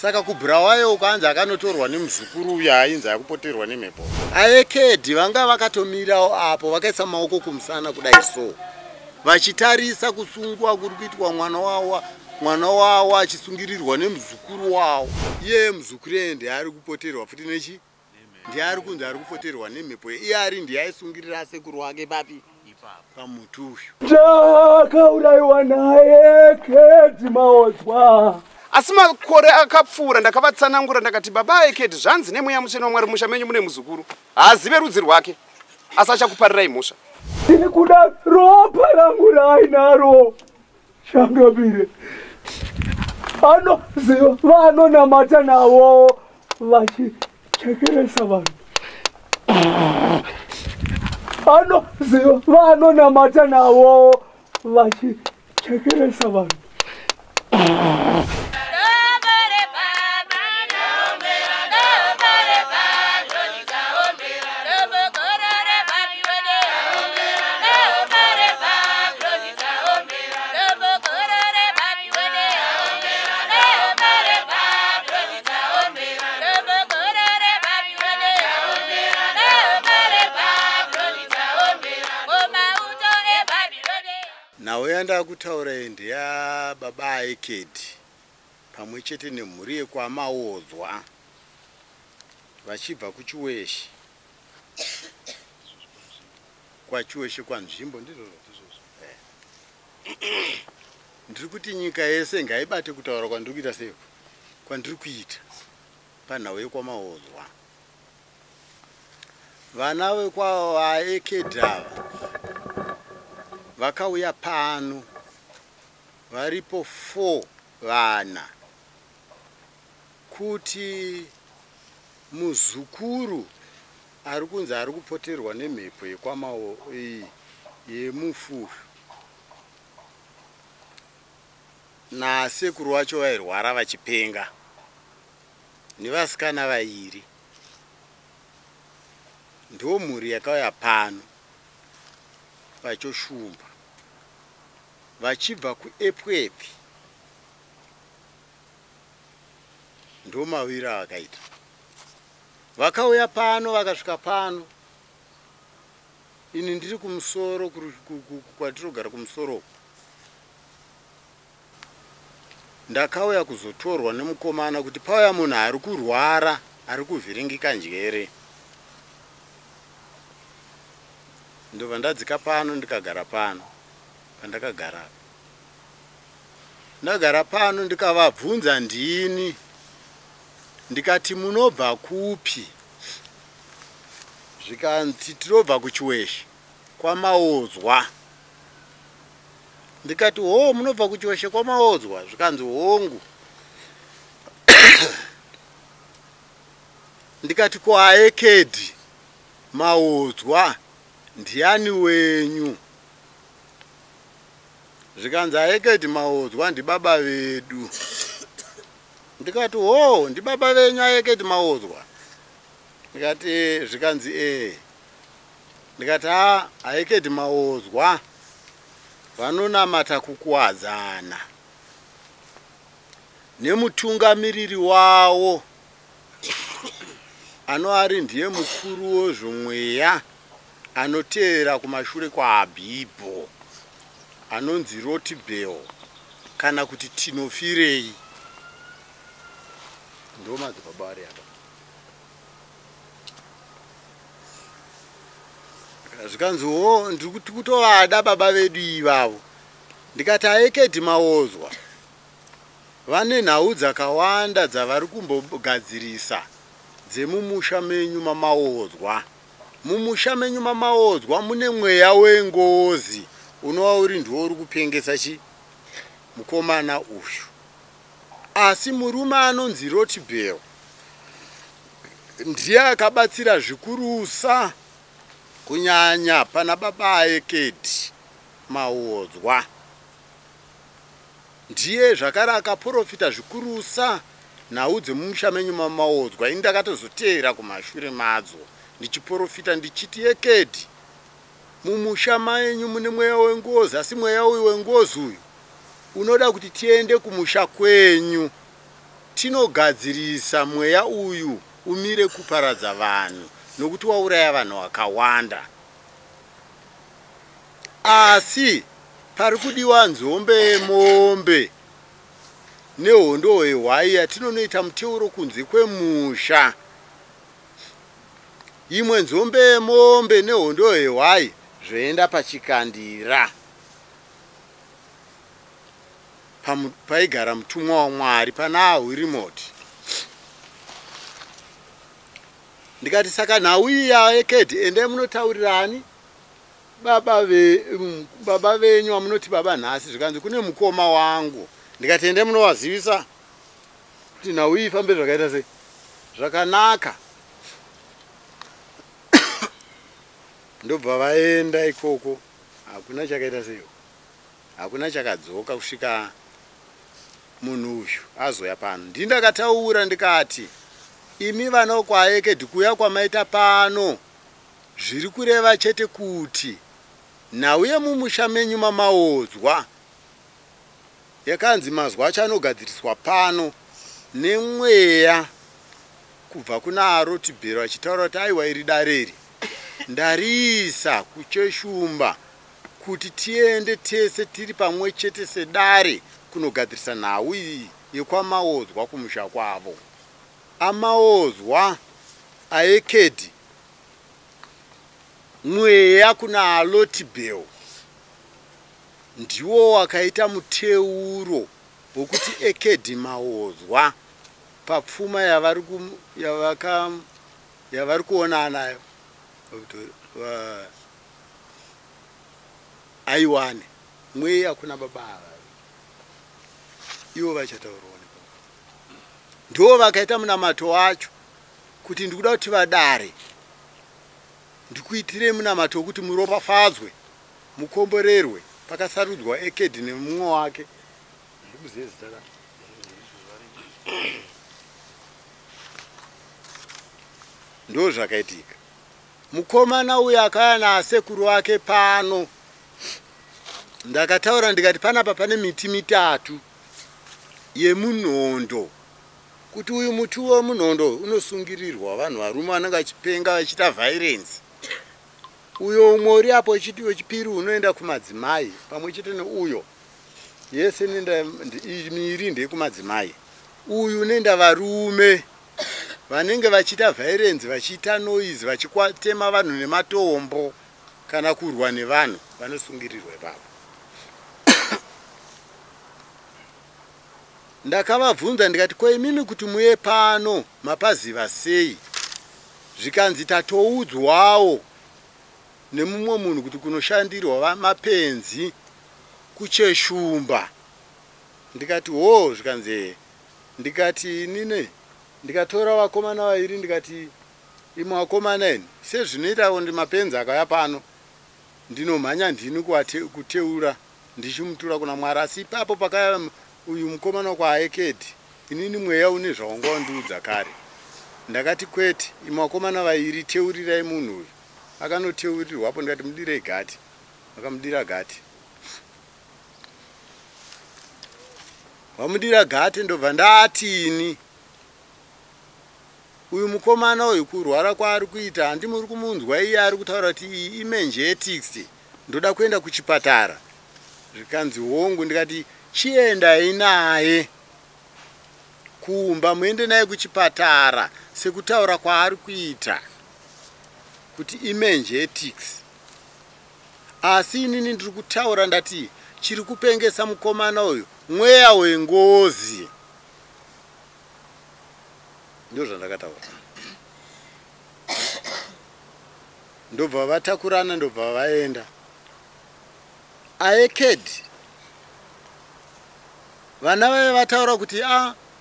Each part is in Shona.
Saka kubhurawayo ukanza akanotorwa nemuzukuru uya ainza akupoterwa nemhepo. Aekedhi vanga vakatomirawo apo vakaisa maoko kumusana kudai so. Vachitarisa kusungwa kuri kuitwa mwana wawo achisungirirwa nemuzukuru wawo. Iye muzukuru ndiye ari kupoterwa futi nechi? Ndiye ari kunzi ari kupoterwa nemhepo. Iye ari ndiye aisungirira sekuru wake papi? Pamuti uyu. Ndakaurayiwa naEkedhi Maodzwa. Asi makore akapfuura ndakavatsanangura ndakati baba Ekedhi zvanzi nemweya mutsvene waMwari musha menyu mune muzukuru. Haazive rudzi rwake. Asi achakuparirai mhosva. Ndiri kuda ropa rangu raainaro. Shangabire. Anoziva vanonamata navo vachichekeresa vanhu. Anoziva vanonamata navo vachichekeresa vanhu. Nawe yanda kutaura ndiya baba Ekedhi pamwe chete nemhuri yekwaMaodzwa vachibva kuChiweshi. KwaChiweshi kwanzvimbo ndizvo. Ndiri kuti nyika yese ngaibate kutaura kwandiri kuita seko kwandiri kuita panhau yekwaMaodzwa. Vana vekwaEkedhi ava vakauya pano varipo 4 vana kuti muzukuru ari kunzi ari kupoterwa nemhepo yemufuyu nasekuru wacho vairwara vachipenga nevasikana vairi. Ndo mhuri yakauya pano vachoshumba vachibva kuEpwepi. Ndo mawira vakaita. Vakauya pano vakasvika pano. Ini ndiri kumusoro kwatirogara kumusoro. Ndakauya kuzotorwa nemukomana kuti pauya munhu ari kurwara ari kuvhiringika njere. Ndobva ndadzika pano ndikagara pano pandakagara. Ndagara pano ndikavabvunza ndini ndikati munobva kupi? Zvikanzi tinobva kuChiweshi kwaMaodzwa. Ndikati ho munobva kuChiweshi kwaMaodzwa? Zvikanzi hongu. Ndikati kwaEkedhi Maodzwa ndiani wenyu? Zvikanzi Ekedhi Maodzwa ndibaba vedu. Ndikati ho ndibaba venyu Ekedhi Maodzwa? Ndikati zvikanzi Ndikati Ekedhi Maodzwa vanonamata kukuwadzana nemutungamiriri wawo anoari ndiye mukuru wezvomweya anoteera kumashure kwaAbhibho anonzi Rotibheo kana kuti Tinofirei. Ndo madzibaba ari apa. Zvikanzi ho ndiri kutovada baba vedu ivavo. Ndikati Ekedhi Maodzwa vane nhau dzakawanda dzavari kumbogadzirisa dzemumusha menyu maMaodzwa. Mumusha menyu maMaodzwa mune mweya wengozi unova uri ndiwo uri kupengesa mukomana uyu. Asi murume anonzi Rotibheo ndiye akabatsira zvikurusa kunyanya pana baba Ekedhi Maodzwa. Ndiye zvakare akaprofita zvikurusa nhau dzemumusha menyu maMaodzwa. Ini ndakatozoteera kumashure madzo ndichiprofita ndichiti Ekedhi mumusha menyu mune mweya wengozi, asi mweya uyu wengozi uyu unoda kuti tiende kumusha kwenyu tinogadzirisa mweya uyu umire kuparadza vanhu nokuti wauraya vanhu vakawanda. Asi pari kudiwa nzombe yemombe nehondo yehwai yatinonoita muteuro kunze kwemusha. Imwe nzombe yemombe nehondo yehwai zvoenda pachikandira paigara mutumwa waMwari pana Ahwirimoti. Ndikati saka nhau iyi yaEkedhi endai munotaurirani baba venyu wamunoti baba nhasi, zvikanzi kune mukoma wangu. Ndikati endai munovazivisa kuti nhau iyi ifambe zvakaita sei. Zvakanaka. Ndobva vaenda ikoko, hakuna chakaita sei, hakuna chakadzoka kusvika munhu uyu azoya pano. Ndindakataura ndikati imi vana kwaEkedhi kuya kwamaita pano zviri kureva chete kuti nhau yemumusha menyu mamaodzwa yakanzi mazwa acho anogadziriswa pano nemweya kubva kuna Arotibhero achitaura kuti aiwa iri dareri ndariisa kucheshumba kuti tiende tese tiri pamwe chete sedare kunogadzirisa nhau iyi yekwamaodzwa kumusha kwavo. Amaodzwa aEkedhi mweya kuna Arotibhero ndiwo wakaita muteuro wokuti Ekedhi maodzwa papfuma yavari kuona nayo aiwane mweya kuna baba ava ivo vachataurawo ndo vakaita munamato wacho kuti ndikuda kuti vadare ndikuitirei munamato wokuti muropafadzwe mukomborerwe pakasarudzwa Ekedhi nemumwe wake. Ndo zvakaitika. Mukomana uyu akaya nasekuru wake pano. Ndakataura ndikati panapa pane miti mitatu yemunondo, kuti uyu muti wemunondo unosungirirwa vanhu varume vanenge vachipenga vachiita violence. Uyo umwe uri apo wechipiri unoenda kumadzimai pamwe chete neuyo yese nenda miri ndeyekumadzimai. Uyu unoenda varume vanenge vachiita violence, vachiita noise, vachitema vanhu nematombo kana kurwa nevanhu vanosungirirwa ipapo. Ndakavabvunza ndikati ko imimi kuti muye pano mapaziva sei? Zvikanzi tatoudzwawo nemumwe munhu kuti kunoshandirwa mapenzi kucheshumba. Ndikati ho, zvikanzi ndikati inini ndikatora vakomana vairi ndikati imwe vakomana ini sezvinoitawo ndi mapenzi akaya pano ndinomhanya ndini kuteura ndichimutura kuna Mwari. Asi ipapo pakaya uyu mukomana kwaEkedhi inini mweya une zvaunga wandiudza kare. Ndakati kwete, imwe vakomana vairi teurirai munhu uyu. Akanoteurirwapo ndikati mudirei gati. Vakamudira gati. Vamudira gati ndobva ndatini uyu mukomana uyu kurwara kwaari kuita handimuri kumunzwa iye ari kutaura kuti iyi imenjetics ndoda kuenda kuchipatara. Zvikanzi hongu. Ndikati chiendai naye kumba, muende naye kuchipatara sekutaura kwaari kuita kuti imenjetics. Asi inini ndiri kutaura ndati chiri kupengesa mukomana uyu mweya wengozi. Ndo zvandakataura. Ndobva vatakurana ndobva vaenda. aEkedhi vana vave vataura kuti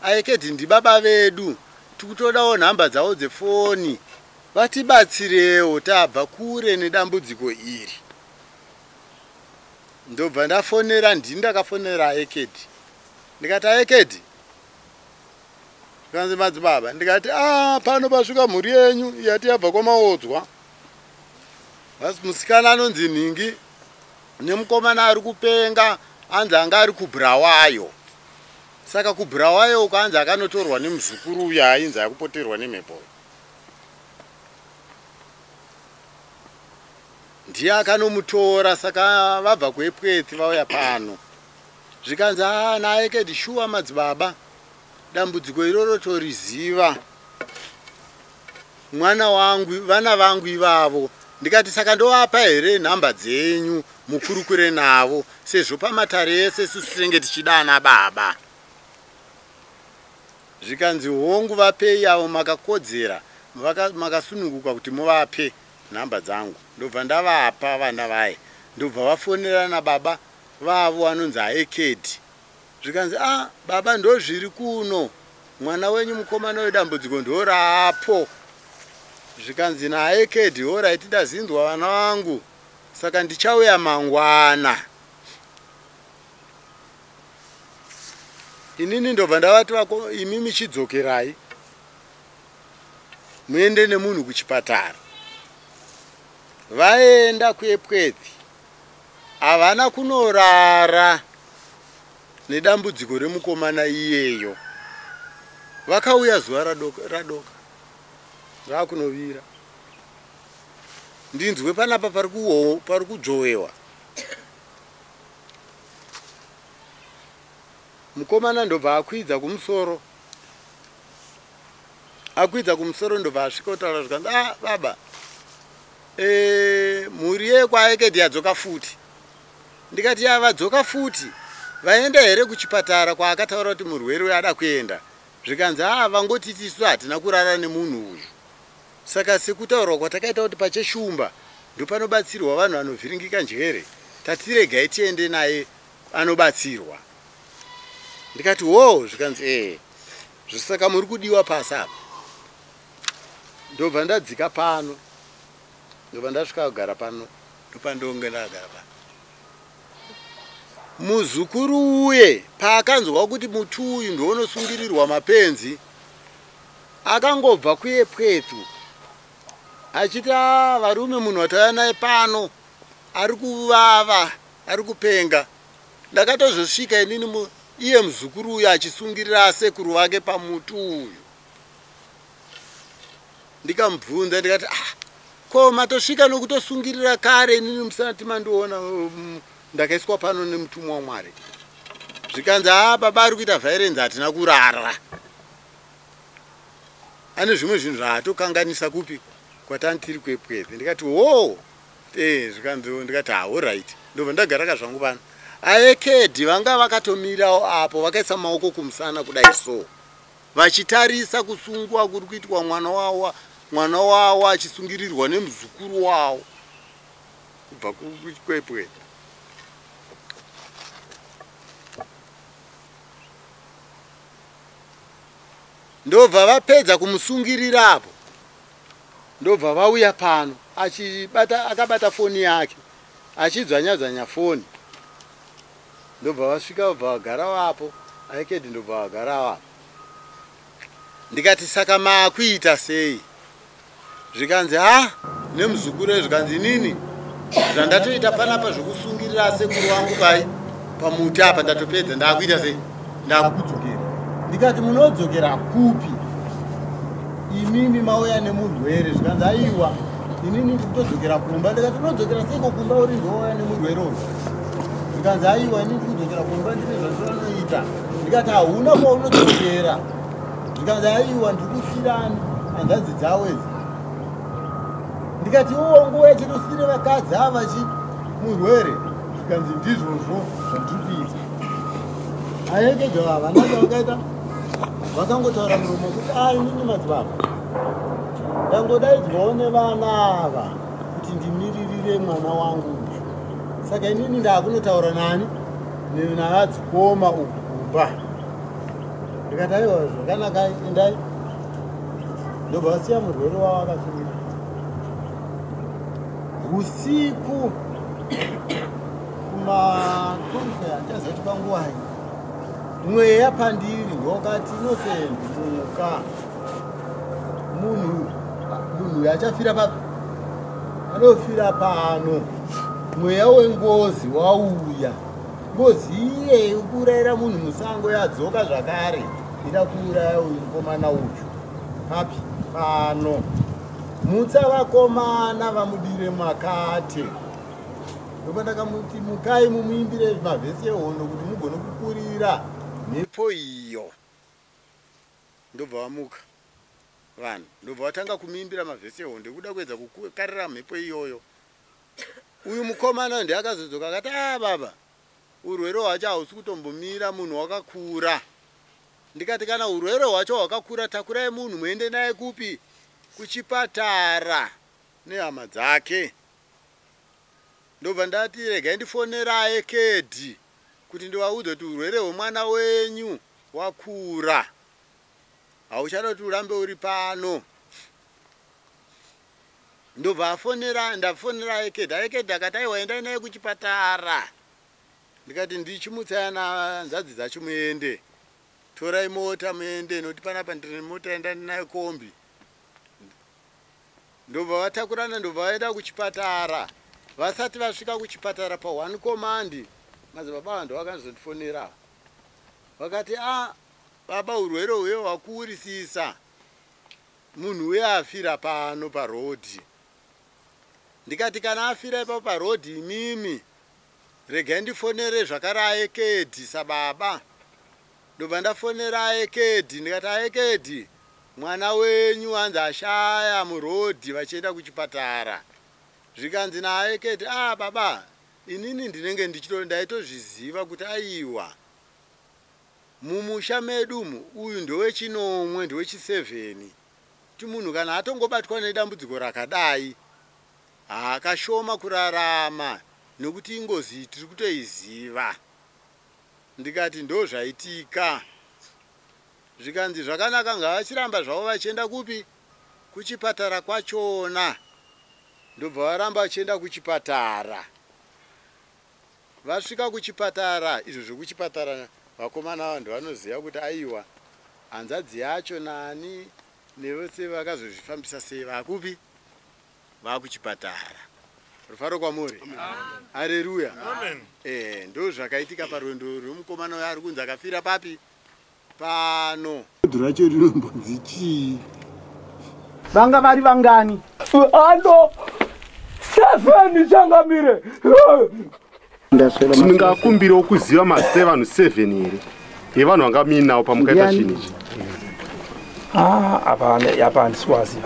aEkedhi ndibaba vedu, tikutodawo nhamba dzavo dzefoni vatibatsirewo tabva kure nedambudziko iri. Ndobva ndafonera, ndakafonera aEkedhi ndikati aEkedhi, kanzi madzibaba, ndikati pano pasvika mhuri yenyu yati yabva kwamaodzwa. Basi musikana anonzi Nhingi nemukomana ari kupenga anzi anga ari kuBhurawayo. Saka kubhurawayo ukanzi akanotorwa nemuzukuru uya ainzi akupoterwa nemhepo. Ndiye akanomutora, saka vabva kuEpwethi vauya pano. Zvikanzi naye Ekedi shuwa madzibaba, dambudziko iroro toriziva. Mwana wangu, vana vangu ivavo. Ndikati saka ndovapa here nhamba dzenyu mukurukure navo, sezvo pamatare ese susu tinenge tichidana baba. Zvikanzi hongu vapei avo makakodzera, makasununguka kuti muvape nhamba dzangu. Ndobva ndavapa vana vaye. Ndobva vafonera nababa vavo vanonzi Ekedi. Zvikanzi baba ndozviri kuno. Mwana wenyu mukomana wedambudziko ndorapo. Zvikanzi naEkedi alright, ndazinzwa vana vangu. Saka ndichauya mangwana. Inini ndobva ndavati imimi chidzokerai. Muende nemunhu kuchipatara. Vaenda kuEpwethi. Havana kunorara nedambudziko remukomana iyeyo. Vakauya zuva radoka. Vakunovira. Ndinzwe panapa pari kujowewa. Mukomana ndobva akwidza kumusoro. Akwidza kumusoro ndobva asvika kutaura zvikanzi baba. Mhuri yekwaEkedi yadzoka futi. Ndikati vadzoka futi. Vaenda here kuchipatara kwaakataura kuti murwere weada kuenda. Zvikanzi vangoti tisu hatina kurara nemunhu uyu. Saka sekutaurwa kwatakaita kuti pacheshumba ndopanobatsirwa vanhu vanovhiringika njere. Tatiregai tiende naye anobatsirwa. Ndikati zvikanzi zvisaka muri kudiwa pasi apa. Ndobva ndadzika pano. Ndobva ndasvika kugara pano. Ndopandonge ndagara pano. Muzukuru uye paakanzwa kuti mutu uyu ndoonosungirirwa mapenzi, akangobva kuEpwethi achiti varume munhu watauya naye pano ari kuvava, ari kupenga. Ndakatozosvika inini iye muzukuru uyu achisungirira sekuru vake pamutu uyu. Ndikamubvunza ndikati ko matosvika nokutosungirira kare, inini musati mandiona ndakaiswa pano nemutumwa waMwari. Zvikanzi baba ari kuita vairenzi hatina kurara. Ane zvimwe zvinhu zvaatokanganisa kupi kwatani tiri kuEpwethi. Ndikati zvikanzi ndikati alright. Ndobva ndagara kazvangu pano. Ekedi vanga vakatomirawo apo vakaisa maoko kumusana kudai so. Vachitarisa kusungwa kuri kuitwa mwana wavo achisungirirwa nemuzukuru wavo kubva kuEpwethi. Ndobva vapedza kumusungirira apo. Ndobva vauya pano akabata foni yake achidzvanya foni. Ndobva vasvika vabva vagara vapo. Ekedi ndobva vagara vapo. Ndikati saka maakuita sei? Zvikanzi nemuzukuru. Zvikanzi nini zvandatoita panapa zvokusungirira sekuru wangu kai pamuti apa ndatopedza. Ndakuita sei? Ndakudzokera. Ndikati munodzokera kupi? Imimi mauya nemurwere. Zvikanzi aiwa inini ndikutodzokera kumba. Ndikati unodzokera seiko kumba uri ndouya nemurwere uyu? Zvikanzi aiwa inini ndikudzokera kumba ndine zvandinoita. Ndikati hauna kwaunodzokera. Zvikanzi aiwa ndikusirani hanzvadzi dzawo idzi. Ndikati nguva yachitosire vakadzi ava murwere. Zvikanzi ndizvozvo zvandikuita. Ekedi havana zvavakaita. Vakangotaura muromo kuti inini madzibaba ndangodaidzwawo nevana ava kuti ndimiririre mwana wangu uyu. Saka inini ndakunotaura nani navadzikoma uku kumba. Ndikati aiwa zvakanaka, endai. Ndobva vasiya murwere wavo akasungira. Usiku kumakonfe achazati panguwai mweya pandiri ndokati inosenduka munhu achafira papi anofira pano. Mweya wengozi wauya ngozi iye yekuraira munhu musango yadzoka zvakare ida kuuraya uyu mukomana uyu. Papi pano mutsa vakomana vamudire makate. Ndoba ndakamuti mukai mumuimbire mavhesi ehondo kuti mugone kukurira mhepo iyo. Ndobva vamuka vanhu, ndobva vatanga kumuimbira mavhesi ehondo ekuda kuedza kukarira mhepo iyoyo. Uyu mukomana ndiye akazodzoka akati baba, urwere hwacho hausi kutombomira, munhu wakakura. Ndikati kana urwere hwacho hwakakura, takurai munhu muende naye kupi? Kuchipatara nehama dzake. Ndobva ndati regai ndifoneraye kedhi kuti ndivaudze kuti urwere hwemwana wenyu wakura, hauchadoti urambe uri pano. Ndobva ndafonera ekedhi. Ekedhi akati aiwa endai naye kuchipatara. Ndikati ndichimutsaya nanzadzi dzacho muende. Torai mota muende noti panapa ndine mota endani nayo kombi. Ndobva vatakurana ndobva vaenda kuchipatara. Vasati vasvika kuchipatara pa1 command, madzibaba ndo vakanzondifonera. Vakati baba, urwere hweyo hwakuurisisa. Munhu uye afira pano parodhi. Ndikati kana afira ipapo parodhi imimi, regai ndifonere zvakare aekedhi sababa. Ndobva ndafonera aekedhi ndikati aekedhi, mwana wenyu anzi ashaya murodhi vachienda kuchipatara. Zvikanzi naaekedhi, baba, inini ndinenge ndaitozviziva kuti aiwa mumusha medu uyu ndowechinomwe ndowechi7 kuti munhu kana atongobatwa nedambudziko rakadai akashoma kurarama nokuti ingozi tiri kutoiziva. Ndikati ndo zvaitika. Zvikanzi zvakanaka ngavachiramba zvavo vachienda kupi? Kuchipatara kwachona. Ndobva varamba vachienda kuchipatara. Vasvika kuchipatara, izvo zvekuchipatara vakomana vanhu vanoziva kuti aiwa hanzadzi yacho nani nevose vakazozvifambisa sei vakupi? Vakuchipatara. Rufaro kwamuri. Haleluya. Ndo zvakaitika parwendo rwemukomana uyo ari kunzi akafira papi? Pano. Rodhi racho rinombonzi chii? Vanga vari vangani? 7 changamire. Ndingakumbirawo kuziva mazita evanhu 7 here evanhu vanga muinawo pamukaita chinhu ichi. Apa handiswazi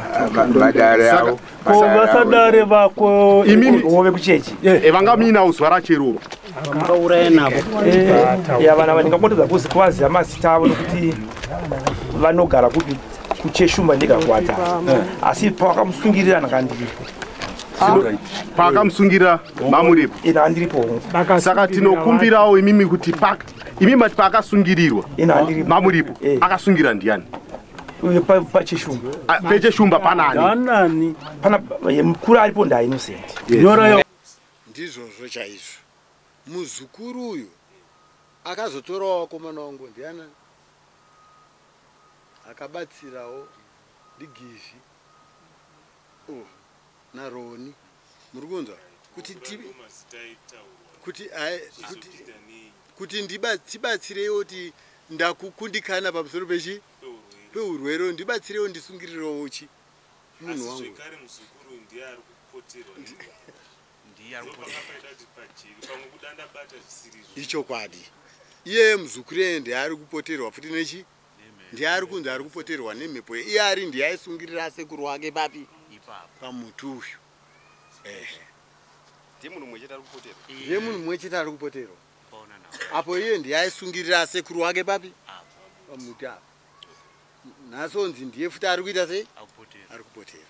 vasadare vako hove kuchechi vanga muinawo zuva racheroro vakauraya navo. Vana vandingangotodza kuzi kuvaziva mazita avo nokuti vanogara kupi kucheshumba ndikakwadza, asi pavakamusungirira nakandiripo. Pakamusungirira mamuripo? Ina handiripo. Saka tinokumbirawo imimi kuti imimi mati paakasungirirwa mamuripo akasungira ndiani? Pacheshumba. Pecheshumba panani? Pana mukuru aripo ndaInnocent. Ndizvozvo chaizvo. Muzukuru uyu akazotorawo vakomana vangu ndiana akabatsirawo ndiGivhi naRoni. Muri kunzwa kuti tibatsirewo kuti ndakukundikana pamusoro pechi peurwere, ndibatsirewo ndisungirirewo chi munhu wangu. Ichokwadi. Iye muzukuru ndiye ari kupoterwa futi nechi? Ndiye ari kunzi ari kupoterwa nemhepo. Iye ari ndiye aisungirira sekuru wake papi? Pamuti uyu. Ndiye munhu mumwe chete ari kupoterwa. Ndiye munhu mumwe chete ari kupoterwa. Apo iye ndiye aisungirira sekuru wake papi? Pamuti apo. Nasonzi ndiye futi ari kuita sei? Ari kupotera.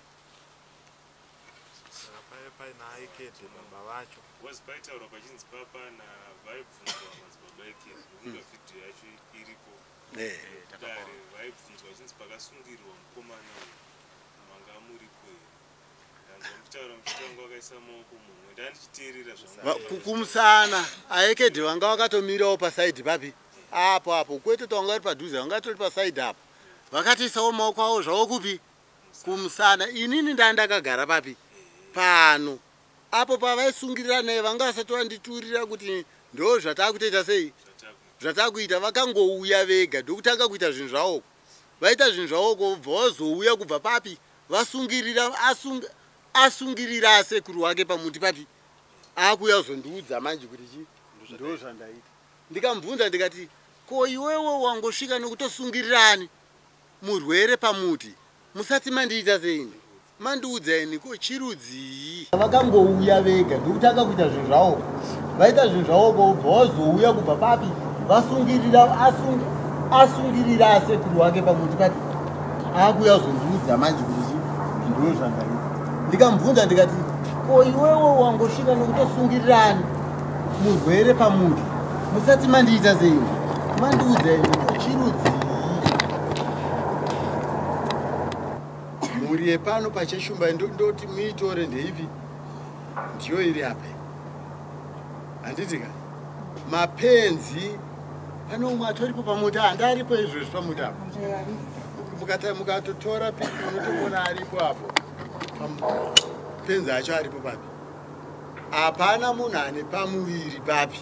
Wazpaitaura pachinzi papa navaibvunzwa madzibaba ekedhi ndokunga vhidhiyo yacho iripo. Dare vaibvunzwa vachinzi pakasungirirwa mukomana uyu manga muripo here. Ndanzwa muchitaura muchitango wakaisa maoko mumwe ndandichiteerera zvamunotaura. Kumusana aekedhi vanga vakatomirawo pasaidhi papi? Apo kwete tawanga vari padhuze, vanga tori pasaidhi apo. Vakatiisawo maoko avo zvavo kupi? Kumusana. Inini ndandakagara papi? Pano. Apo pavaisungirira naye vanga vasati vanditurira kuti ndo zvatakutoita sei zvatakuita vakangouya vega ndokutanga kuita zvinhu zvawoko vaita zvinhu zvawoko bva vazouya kubva papi asungirira asekuru wake pamuti papi akuya kuzondiudza manje kuti chi ndo zvandaita ndikamubvunza ndikati ko iwewe wangosvika nekutosungirirani murwere pamuti musati mandiita seini mandiudzaini ko chirudzii vakangouya vega ndokutanga kuita zvinhu zvawoko vaita zvinhu zvawoko bva vazouya kubva papi asungirira asekuru wake pamuti papi akuya kuzondiudza manje kuti chi ndo zvandaita ndikamubvunza ndikati ko iwewe wangosvika nekutosungirirani murwere pamuti musati mandiita seini mandiudzaini ko chirudzii mhuri yepano pacheshumba ndoti muitore ndeipi ndiyo iri apa handiti ka mapenzi pane umwe atoripo pamuti handaripo izvozvi pamuti apo mukatotora pipi unotoona aripo apo penzi acho aripo papi hapana munhu ane pamuviri papi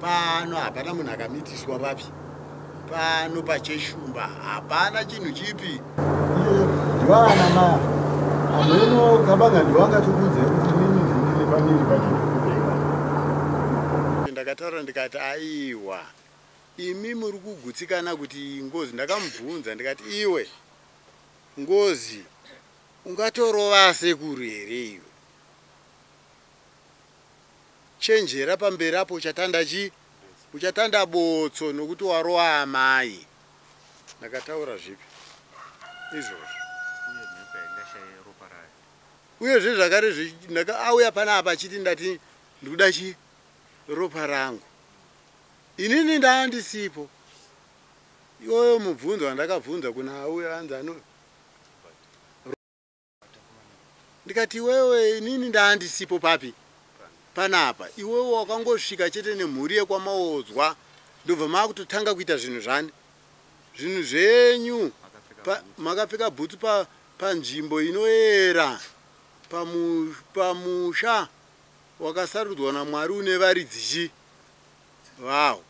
pano hapana munhu akamitiswa papi pano pacheshumba hapana chinhu chipi ndiwana ma ameno kabanga ndiwangatokudze kuti mimi ndinile pamiri pachekubeka ndakataura ndikati aiwa imi muri kugutsikana kuti Ngozi ndakamubvunza ndikati iwe Ngozi ungatorova sekuru here iwe chenjera pamberi apo uchatanda chi uchatanda botso nokuti warova amai ndakataura zvipi izvozvo uyezve zvakare auya pana apa achiti ndati ndikuda chi ropa rangu inini ndaandisipo iwoyo mubvunzo wandakabvunza kuna auya anzano ndikati iwewe inini ndaandisipo papi panapa iwewe wakangosvika chete nemhuri yekwamaodzwa ndobva makutotanga kuita zvinhu zvani zvinhu zvenyu makapfeka bhutsu panzvimbo inoyera pamusha wakasarudzwa naMwari une varidzi chi vawo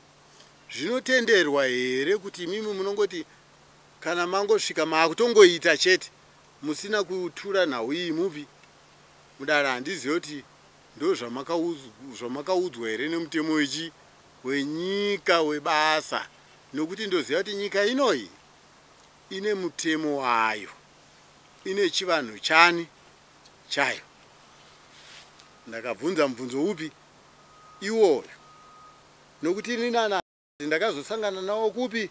zvinotenderwa here kuti mimi munongoti kana mangosvika makutongoita chete musina kutura nhau iyi mupi mudara handizivi kuti ndo zvamakaudzwa here nemutemo wechi wenyika webasa nokuti ndoziva kuti nyika inoyi ine mutemo wayo ine chivanhu chani chayo ndakabvunza mubvunzo upi iwoyo nokuti ini nana ndakazosangana nawo kupi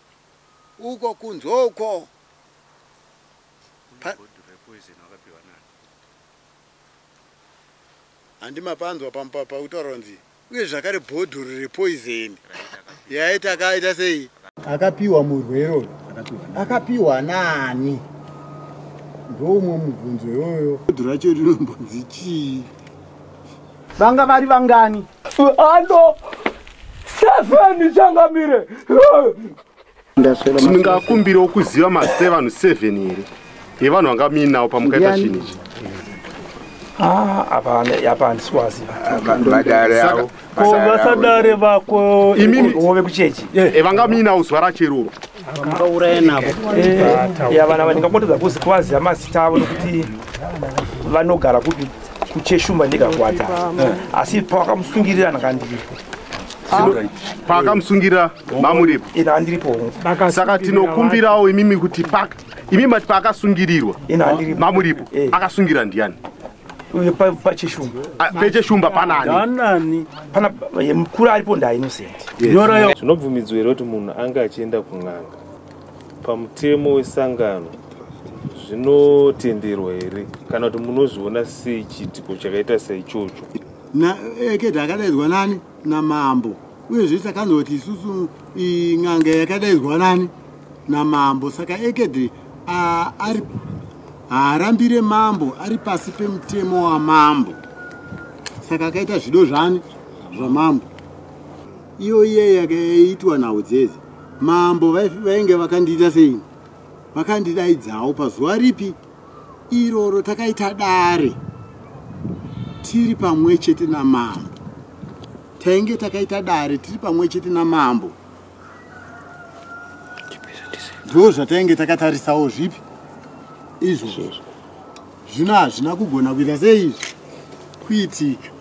uko kunzoko handimapanzwa pautaura kunzi uye zvakare bhodhoro repoison yaita akaita sei akapiwa murwero akapiwa nani ndomwe mubvunzo iyoyo bhodhoro racho rinombonzi chii vanga vari vangani ano 7 changamire tindingakumbirawo kuziva mazita evanhu 7 here evanhu vanga muinawo pamukaita chinhu ichi hapana siwaziva vasadare vako ove kuchechi evanga muinawo zuva racheroro akangauraya navo vana vandingangotedza kuzi kuvaziva mazita avo nokuti vanogara kucheshumba ndikakwata asi pawakamusungirira ndakandiripo paakamusungirira mamuripo ina handiripo saka tinokumbirawo imimi kuti imi mati paakasungirirwa mamuripo akasungira ndiani uye pacheshumba pecheshumba panani pana mukuru aripo ndainocent zvinobvumidzwa here kuti munhu anga achienda kun'anga pamutemo wesangano zvinotenderwa here kana kuti munozviona sei chiitiko chakaita saichocho ekedi akadaidzwa nani namambo uyezve takanzoti isusu n'anga yakadaidzwa nani namambo saka ekedi haarambire mambo ari pasi pemutemo wamambo saka akaita zvido zvani zvamambo iyo iye yakaitwa nhau dzedzi mambo vainge vakandiita sei vakandidaidzawo pazuva ripi iroro takaita dare tiri pamwe chete namambo tainge takaita dare tiri pamwe chete namambo. Ndo zvatainge takatarisawo zvipi izvozvo. Zvino hazvina kugona kuita seizvi kuitika.